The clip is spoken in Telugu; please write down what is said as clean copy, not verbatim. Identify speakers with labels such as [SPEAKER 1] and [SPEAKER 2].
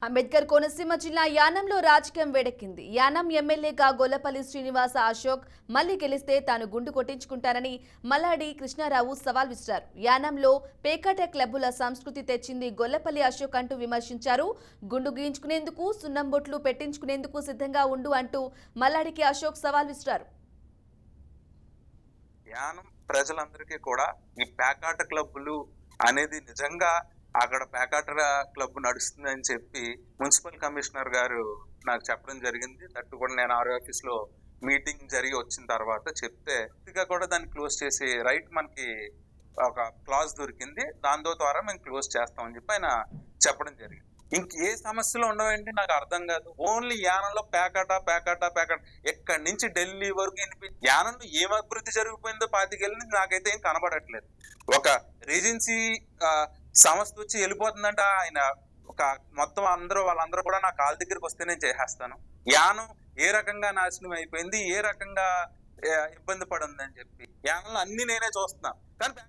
[SPEAKER 1] అంబేద్కర్ కోనసీమ జిల్లా యానంలో రాజకీయం వేడెక్కింది. యానం ఎమ్మెల్యేగా గొల్లపల్లి శ్రీనివాస అశోక్ మళ్లీ గెలిస్తే తాను గుండు కొట్టించుకుంటానని మల్లాడి కృష్ణారావు సవాల్ విసిరారు. యానంలో పేకాట క్లబ్బుల సంస్కృతి తెచ్చింది గొల్లపల్లి అశోక్ అంటూ విమర్శించారు. గుండు గీయించుకునేందుకు సున్నం బొట్లు పెట్టించుకునేందుకు సిద్ధంగా ఉండు అంటూ మల్లాడికి అశోక్ సవాల్ విసిరారు.
[SPEAKER 2] యానం ప్రజలందరికీ కూడా ఈ పేకాట క్లబ్బులు అనేది నిజంగా అక్కడ పేకాట క్లబ్ నడుస్తుంది అని చెప్పి మున్సిపల్ కమిషనర్ గారు నాకు చెప్పడం జరిగింది. దట్టు కూడా నేను ఆఫీస్ లో మీటింగ్ జరిగి వచ్చిన తర్వాత చెప్తే కూడా దాన్ని క్లోజ్ చేసి రైట్ మనకి ఒక క్లాజ్ దొరికింది, దాని ద్వారా మేము క్లోజ్ చేస్తామని చెప్పి ఆయన చెప్పడం జరిగింది. ఇంకే సమస్యలు ఉండవండి నాకు అర్థం కాదు. ఓన్లీ యానంలో పేకాట పేకాట పేకాట ఎక్కడి నుంచి ఢిల్లీ వరకు యానంలో ఏం అభివృద్ధి జరిగిపోయిందో 25 ఏళ్ళ నుంచి నాకైతే ఏం కనబడట్లేదు. ఒక రేజెన్సీ సంస్థ వచ్చి వెళ్ళిపోతుందంటే ఆయన ఒక మొత్తం వాళ్ళందరూ కూడా నా కాళ్ళ దగ్గరికి వస్తే నేను చేసేస్తాను. యానం ఏ రకంగా నాశనం అయిపోయింది, ఏ రకంగా ఇబ్బంది పడిందని చెప్పి యానంలో అన్ని నేనే చూస్తున్నాను. కానీ